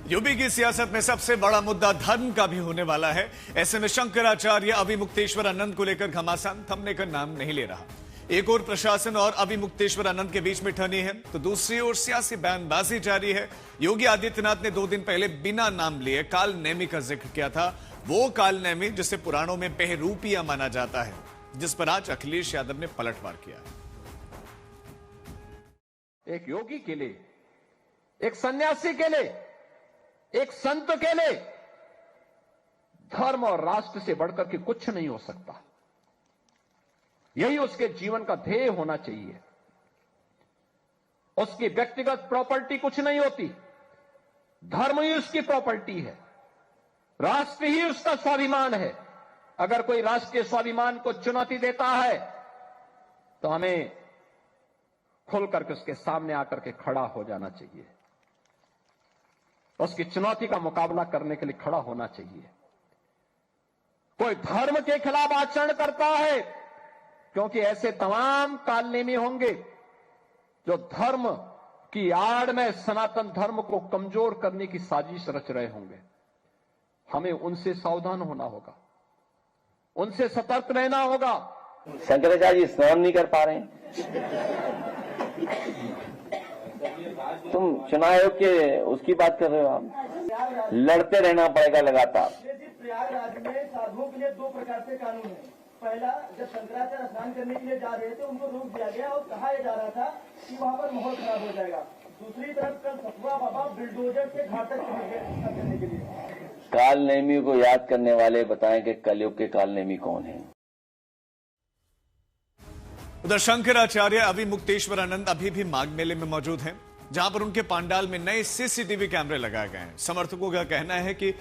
UP की सियासत में सबसे बड़ा मुद्दा धर्म का भी होने वाला है। ऐसे में शंकराचार्य अभिमुक्तेश्वर आनंद को लेकर घमासान थमने का नाम नहीं ले रहा। एक ओर प्रशासन और अभिमुक्तेश्वर आनंद के बीच में ठनी है, तो दूसरी ओर सियासी बयानबाजी जारी है। योगी आदित्यनाथ ने 2 दिन पहले बिना नाम लिए काल नेमी का जिक्र किया था। वो काल नेमी जिसे पुराणों में बहरूपिया माना जाता है, जिस पर आज अखिलेश यादव ने पलटवार किया। एक योगी के लिए, एक सन्यासी के लिए, एक संत के लिए धर्म और राष्ट्र से बढ़कर के कुछ नहीं हो सकता। यही उसके जीवन का ध्येय होना चाहिए। उसकी व्यक्तिगत प्रॉपर्टी कुछ नहीं होती, धर्म ही उसकी प्रॉपर्टी है, राष्ट्र ही उसका स्वाभिमान है। अगर कोई राष्ट्रीय स्वाभिमान को चुनौती देता है तो हमें खुल करके उसके सामने आकर के खड़ा हो जाना चाहिए, उसकी चुनौती का मुकाबला करने के लिए खड़ा होना चाहिए। कोई धर्म के खिलाफ आचरण करता है, क्योंकि ऐसे तमाम कालनेमी होंगे जो धर्म की आड़ में सनातन धर्म को कमजोर करने की साजिश रच रहे होंगे। हमें उनसे सावधान होना होगा, उनसे सतर्क रहना होगा। शंकराचार्य जी स्नान नहीं कर पा रहे हैं। तुम चुनाव आयोग के उसकी बात कर रहे हो, आप लड़ते रहना पड़ेगा लगातार। प्रयागराज में साधुओं के लिए 2 प्रकार से कानून है। पहला, जब शंकराचार्य स्नान करने के लिए जा रहे थे उनको रोक दिया गया और कहा जा रहा था कि वहां पर माहौल खराब हो जाएगा। दूसरी तरफ कल सतुआ बाबा बिल्डोजर से घाट तक पहुंच गए स्नान करने के लिए। काल नेमी को याद करने वाले बताएं कि कलयुग के काल नेमी कौन है। उधर शंकराचार्य अभिमुक्तेश्वर आनंद अभी भी माघ मेले में मौजूद हैं, जहां पर उनके पंडाल में नए सीसीटीवी कैमरे लगाए गए हैं। समर्थकों का कहना है कि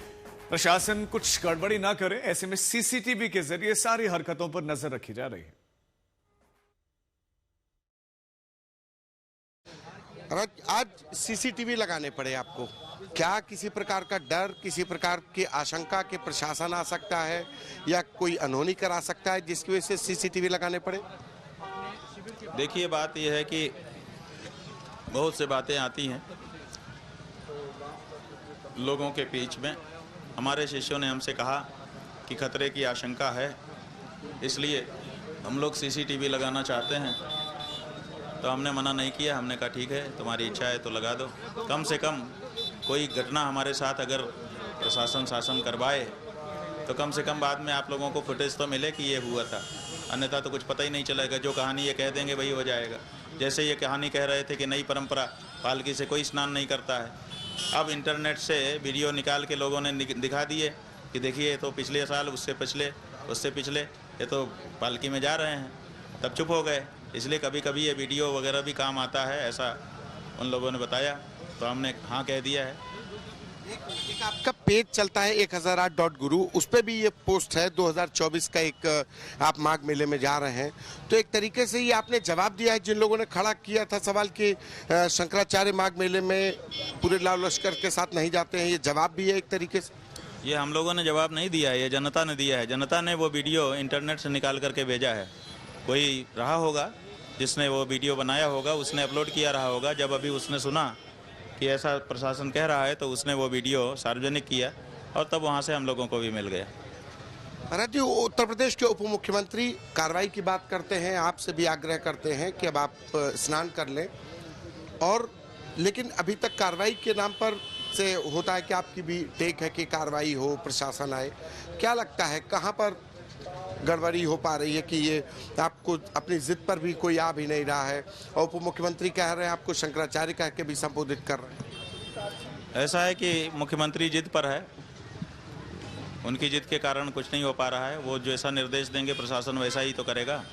प्रशासन कुछ गड़बड़ी ना करे, ऐसे में सीसीटीवी के जरिए सारी हरकतों पर नजर रखी जा रही है। आज सीसीटीवी लगाने पड़े आपको, क्या किसी प्रकार का डर, किसी प्रकार की आशंका कि प्रशासन आ सकता है या कोई अनहोनी करा सकता है जिसकी वजह से सीसीटीवी लगाने पड़े? देखिए, बात यह है कि बहुत से बातें आती हैं लोगों के बीच में। हमारे शिष्यों ने हमसे कहा कि खतरे की आशंका है, इसलिए हम लोग सीसीटीवी लगाना चाहते हैं। तो हमने मना नहीं किया, हमने कहा ठीक है, तुम्हारी इच्छा है तो लगा दो। कम से कम कोई घटना हमारे साथ अगर प्रशासन शासन करवाए तो कम से कम बाद में आप लोगों को फुटेज तो मिले कि ये हुआ था, अन्यथा तो कुछ पता ही नहीं चलेगा। जो कहानी ये कह देंगे वही हो जाएगा। जैसे ये कहानी कह रहे थे कि नई परंपरा, पालकी से कोई स्नान नहीं करता है। अब इंटरनेट से वीडियो निकाल के लोगों ने दिखा दिए कि देखिए तो पिछले साल, उससे पिछले ये तो पालकी में जा रहे हैं, तब चुप हो गए। इसलिए कभी कभी ये वीडियो वगैरह भी काम आता है, ऐसा उन लोगों ने बताया, तो हमने हाँ कह दिया है। एक आपका पेज चलता है 1008.guru, उस पर भी ये पोस्ट है 2024 का। एक आप माघ मेले में जा रहे हैं, तो एक तरीके से ये आपने जवाब दिया है जिन लोगों ने खड़ा किया था सवाल कि शंकराचार्य माघ मेले में पूरे लाल लश्कर के साथ नहीं जाते हैं। ये जवाब भी है एक तरीके से। ये हम लोगों ने जवाब नहीं दिया है, ये जनता ने दिया है। जनता ने वो वीडियो इंटरनेट से निकाल करके भेजा है। कोई रहा होगा जिसने वो वीडियो बनाया होगा, उसने अपलोड किया रहा होगा। जब अभी उसने सुना कि ऐसा प्रशासन कह रहा है तो उसने वो वीडियो सार्वजनिक किया और तब वहाँ से हम लोगों को भी मिल गया। महाराज जी, उत्तर प्रदेश के उप मुख्यमंत्री कार्रवाई की बात करते हैं, आपसे भी आग्रह करते हैं कि अब आप स्नान कर लें, और लेकिन अभी तक कार्रवाई के नाम पर से होता है कि आपकी भी टेक है कि कार्रवाई हो, प्रशासन आए। क्या लगता है कहाँ पर गड़बड़ी हो पा रही है कि ये आपको अपनी जिद पर भी कोई आ भी नहीं रहा है, और उप मुख्यमंत्री कह रहे हैं आपको शंकराचार्य कह के भी संबोधित कर रहे हैं? ऐसा है कि मुख्यमंत्री जिद पर है, उनकी जिद के कारण कुछ नहीं हो पा रहा है। वो जैसा निर्देश देंगे प्रशासन वैसा ही तो करेगा।